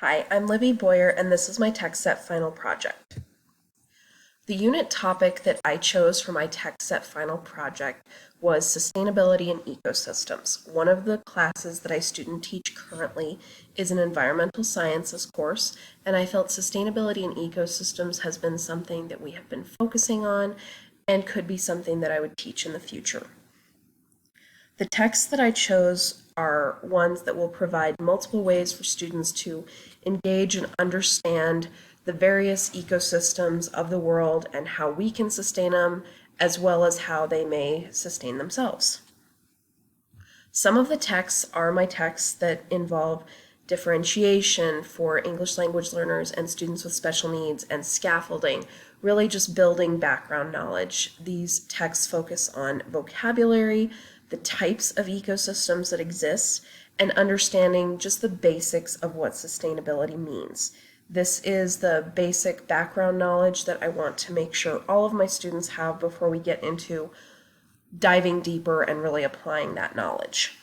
Hi, I'm Libby Boyer, and this is my TechSet final project. The unit topic that I chose for my TechSet final project was Sustainability and Ecosystems. One of the classes that I student teach currently is an environmental sciences course, and I felt sustainability and ecosystems has been something that we have been focusing on and could be something that I would teach in the future. The texts that I chose are ones that will provide multiple ways for students to engage and understand the various ecosystems of the world and how we can sustain them, as well as how they may sustain themselves. Some of the texts are my texts that involve differentiation for English language learners and students with special needs and scaffolding, really just building background knowledge. These texts focus on vocabulary, the types of ecosystems that exist, and understanding just the basics of what sustainability means. This is the basic background knowledge that I want to make sure all of my students have before we get into diving deeper and really applying that knowledge.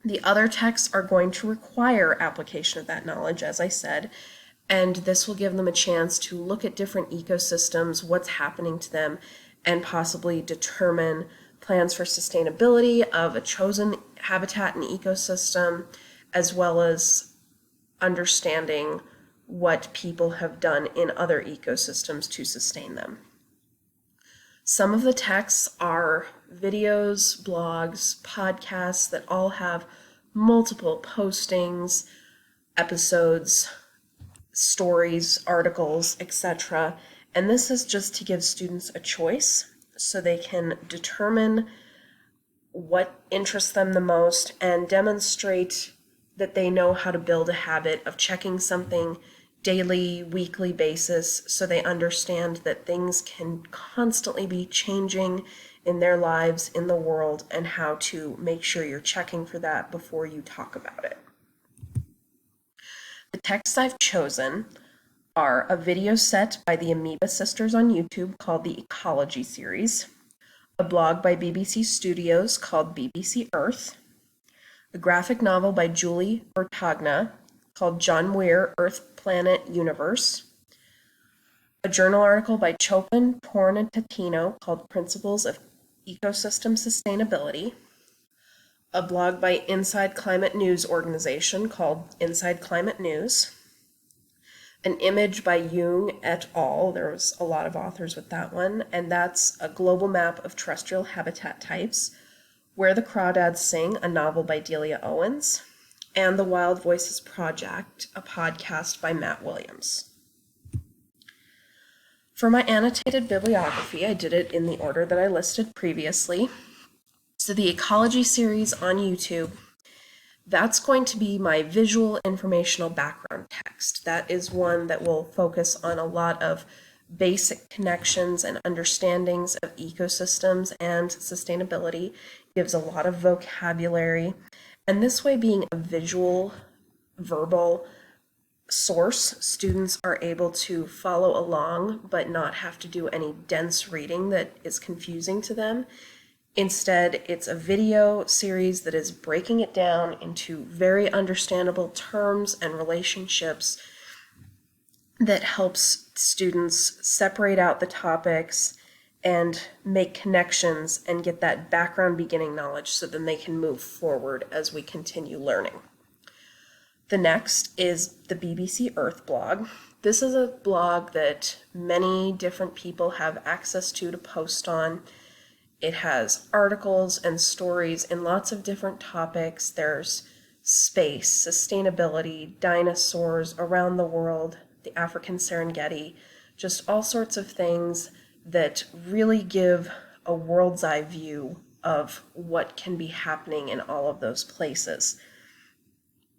The other texts are going to require application of that knowledge, as I said, and this will give them a chance to look at different ecosystems, what's happening to them, and possibly determine plans for sustainability of a chosen habitat and ecosystem, as well as understanding what people have done in other ecosystems to sustain them. Some of the texts are videos, blogs, podcasts that all have multiple postings, episodes, stories, articles, etc. And this is just to give students a choice so they can determine what interests them the most and demonstrate that they know how to build a habit of checking something daily, weekly basis so they understand that things can constantly be changing in their lives, in the world, and how to make sure you're checking for that before you talk about it. The texts I've chosen are a video set by the Amoeba Sisters on YouTube called the Ecology Series, a blog by BBC Studios called BBC Earth, a graphic novel by Julie Bertagna called John Muir, Earth, Planet, Universe, a journal article by Chopin, Porn, and Tatino called Principles of Ecosystem Sustainability, a blog by Inside Climate News organization called Inside Climate News, an image by Jung et al. There was a lot of authors with that one, and that's a global map of terrestrial habitat types, Where the Crawdads Sing, a novel by Delia Owens, and the Wild Voices Project, a podcast by Matt Williams. For my annotated bibliography, I did it in the order that I listed previously. So the Ecology series on YouTube, that's going to be my visual informational background text. That is one that will focus on a lot of basic connections and understandings of ecosystems and sustainability, gives a lot of vocabulary, and this way, being a visual, verbal source, students are able to follow along but not have to do any dense reading that is confusing to them. Instead, it's a video series that is breaking it down into very understandable terms and relationships that helps students separate out the topics and make connections and get that background beginning knowledge so then they can move forward as we continue learning. The next is the BBC Earth blog. This is a blog that many different people have access to post on. It has articles and stories in lots of different topics. There's space, sustainability, dinosaurs around the world, the African Serengeti, just all sorts of things that really give a world's eye view of what can be happening in all of those places.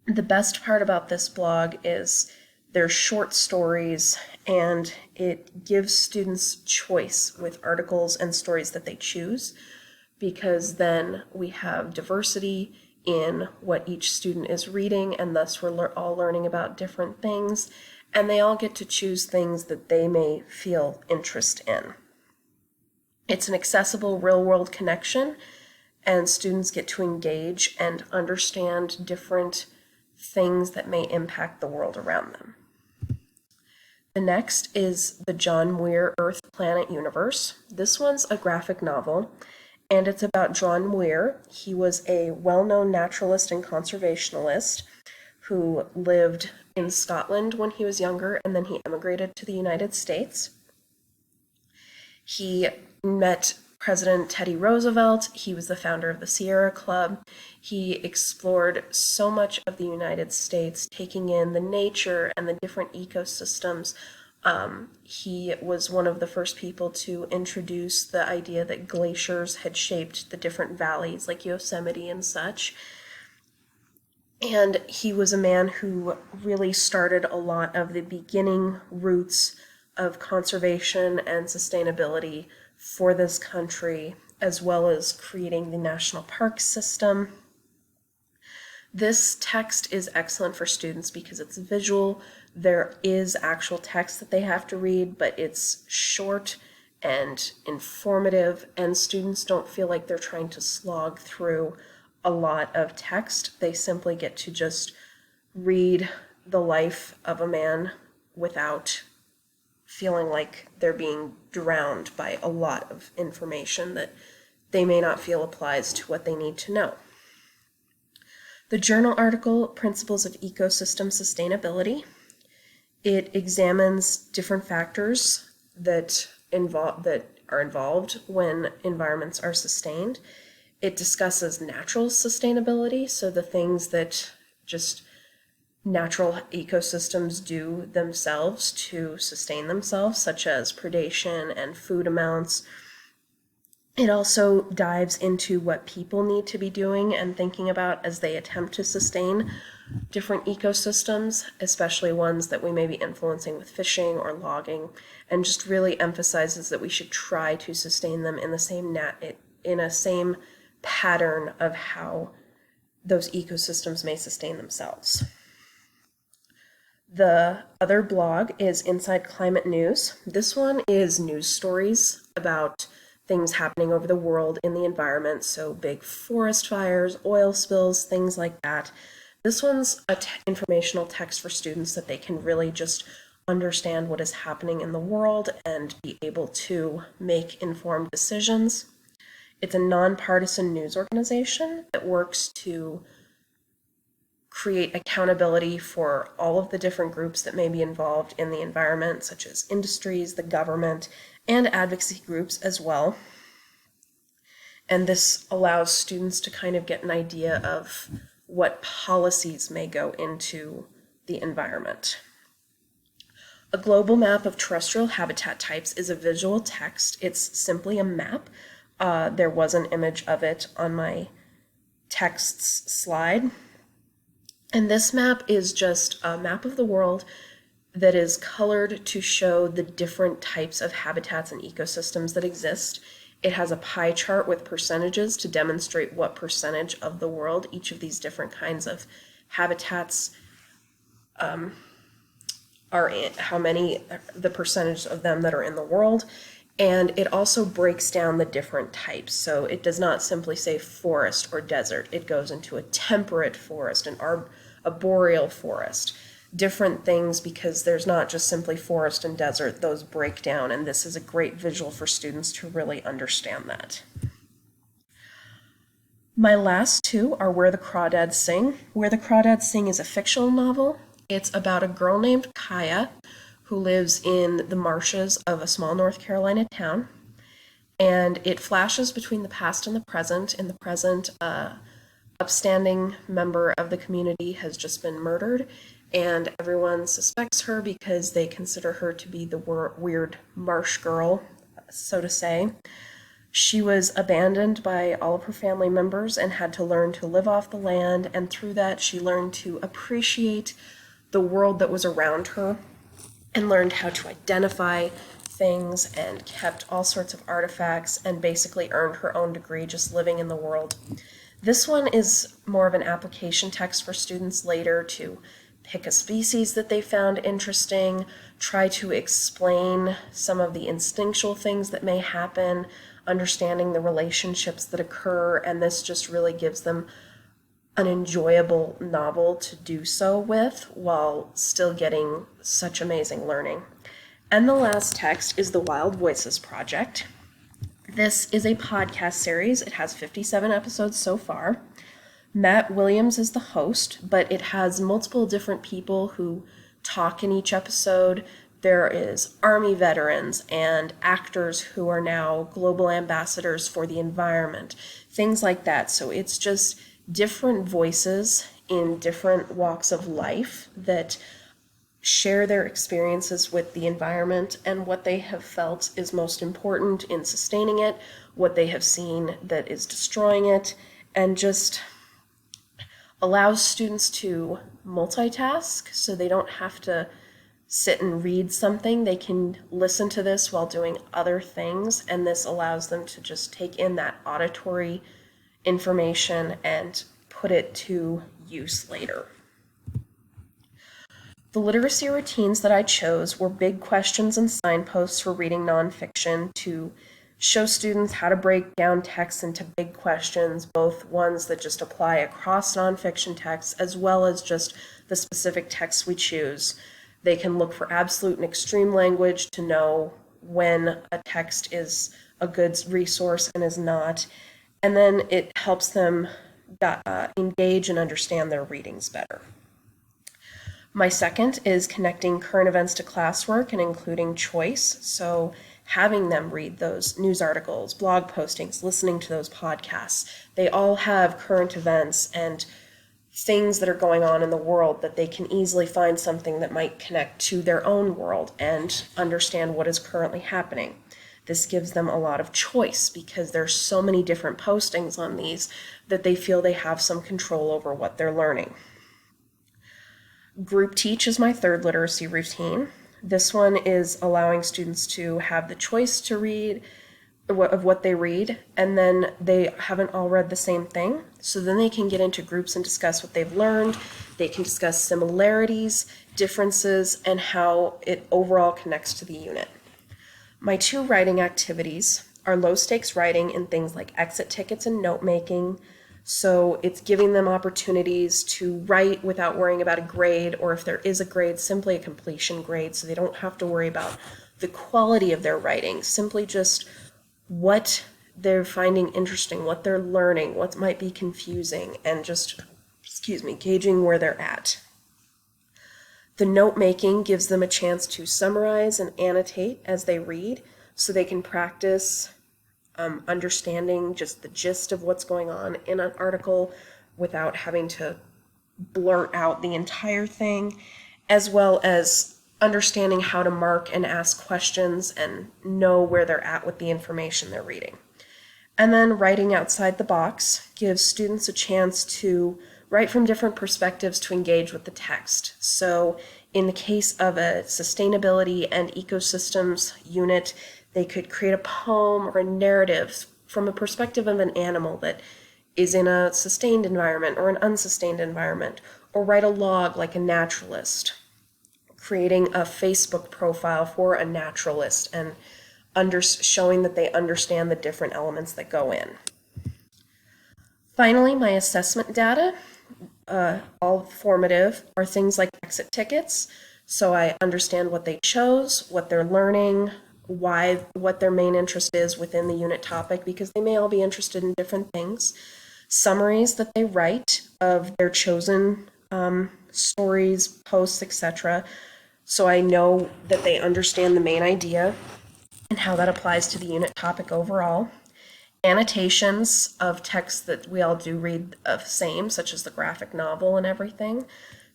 The best part about this blog is they're short stories and it gives students choice with articles and stories that they choose, because then we have diversity in what each student is reading, and thus we're all learning about different things, and they all get to choose things that they may feel interest in. It's an accessible real-world connection, and students get to engage and understand different things that may impact the world around them. The next is the John Muir Earth, Planet, Universe. This one's a graphic novel, and it's about John Muir. He was a well-known naturalist and conservationist who lived in Scotland when he was younger, and then he emigrated to the United States. He met President Teddy Roosevelt. He was the founder of the Sierra Club. He explored so much of the United States, taking in the nature and the different ecosystems. He was one of the first people to introduce the idea that glaciers had shaped the different valleys like Yosemite and such. And he was a man who really started a lot of the beginning roots of conservation and sustainability for this country, as well as creating the national park system. This text is excellent for students because it's visual. There is actual text that they have to read, but it's short and informative, and students don't feel like they're trying to slog through a lot of text. They simply get to just read the life of a man without feeling like they're being drowned by a lot of information that they may not feel applies to what they need to know. The journal article, Principles of Ecosystem Sustainability, it examines different factors that are involved when environments are sustained. It discusses natural sustainability, so the things that just natural ecosystems do themselves to sustain themselves, such as predation and food amounts. It also dives into what people need to be doing and thinking about as they attempt to sustain different ecosystems, especially ones that we may be influencing with fishing or logging, and just really emphasizes that we should try to sustain them in the same pattern of how those ecosystems may sustain themselves. The other blog is Inside Climate News. This one is news stories about things happening over the world in the environment, so big forest fires, oil spills, things like that. This one's an informational text for students that they can really just understand what is happening in the world and be able to make informed decisions. It's a nonpartisan news organization that works to create accountability for all of the different groups that may be involved in the environment, such as industries, the government, and advocacy groups as well. And this allows students to kind of get an idea of what policies may go into the environment. A global map of terrestrial habitat types is a visual text. It's simply a map. There was an image of it on my texts slide. And this map is just a map of the world that is colored to show the different types of habitats and ecosystems that exist. It has a pie chart with percentages to demonstrate what percentage of the world each of these different kinds of habitats are in, the percentage of them that are in the world. And it also breaks down the different types. So it does not simply say forest or desert. It goes into a temperate forest, an arboreal forest, different things, because there's not just simply forest and desert. Those break down, and this is a great visual for students to really understand that. My last two are Where the Crawdads Sing. Where the Crawdads Sing is a fictional novel. It's about a girl named Kaya who lives in the marshes of a small North Carolina town. And it flashes between the past and the present. In the present, an upstanding member of the community has just been murdered, and everyone suspects her because they consider her to be the weird marsh girl, so to say. She was abandoned by all of her family members and had to learn to live off the land, and through that she learned to appreciate the world that was around her and learned how to identify things and kept all sorts of artifacts and basically earned her own degree just living in the world. This one is more of an application text for students later to pick a species that they found interesting, try to explain some of the instinctual things that may happen, understanding the relationships that occur, and this just really gives them an enjoyable novel to do so with while still getting such amazing learning. And the last text is the Wild Voices Project. This is a podcast series. It has 57 episodes so far. Matt Williams is the host, but it has multiple different people who talk in each episode. There is Army veterans and actors who are now global ambassadors for the environment, things like that. So it's just different voices in different walks of life that share their experiences with the environment and what they have felt is most important in sustaining it, what they have seen that is destroying it, and just allows students to multitask so they don't have to sit and read something. They can listen to this while doing other things, and this allows them to just take in that auditory information and put it to use later. The literacy routines that I chose were big questions and signposts for reading nonfiction to show students how to break down texts into big questions, both ones that just apply across nonfiction texts as well as just the specific texts we choose. They can look for absolute and extreme language to know when a text is a good resource and is not. And then it helps them engage and understand their readings better. My second is connecting current events to classwork and including choice. So having them read those news articles, blog postings, listening to those podcasts. They all have current events and things that are going on in the world that they can easily find something that might connect to their own world and understand what is currently happening. This gives them a lot of choice because there's so many different postings on these that they feel they have some control over what they're learning. Group Teach is my third literacy routine. This one is allowing students to have the choice to read of what they read, and then they haven't all read the same thing. So then they can get into groups and discuss what they've learned. They can discuss similarities, differences, and how it overall connects to the unit. My two writing activities are low stakes writing in things like exit tickets and note making. So it's giving them opportunities to write without worrying about a grade, or if there is a grade, simply a completion grade, so they don't have to worry about the quality of their writing, simply just what they're finding interesting, what they're learning, what might be confusing, and just, gauging where they're at. The note making gives them a chance to summarize and annotate as they read, so they can practice understanding just the gist of what's going on in an article without having to blurt out the entire thing, as well as understanding how to mark and ask questions and know where they're at with the information they're reading. And then writing outside the box gives students a chance to write from different perspectives to engage with the text. So in the case of a sustainability and ecosystems unit, they could create a poem or a narrative from a perspective of an animal that is in a sustained environment or an unsustained environment, or write a log like a naturalist, creating a Facebook profile for a naturalist and showing that they understand the different elements that go in. Finally, my assessment data, all formative, are things like exit tickets. So I understand what they chose, what they're learning, what their main interest is within the unit topic, because they may all be interested in different things. Summaries that they write of their chosen stories, posts, etc. So I know that they understand the main idea and how that applies to the unit topic overall. Annotations of texts that we all do read of same, such as the graphic novel and everything.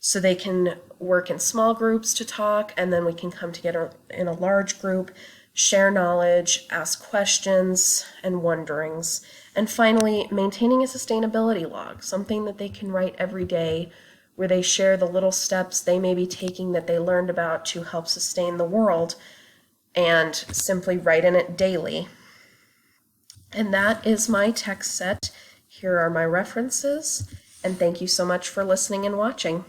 So they can work in small groups to talk, and then we can come together in a large group, share knowledge, ask questions and wonderings. And finally, maintaining a sustainability log, something that they can write every day where they share the little steps they may be taking that they learned about to help sustain the world, and simply write in it daily. And that is my text set. Here are my references, and thank you so much for listening and watching.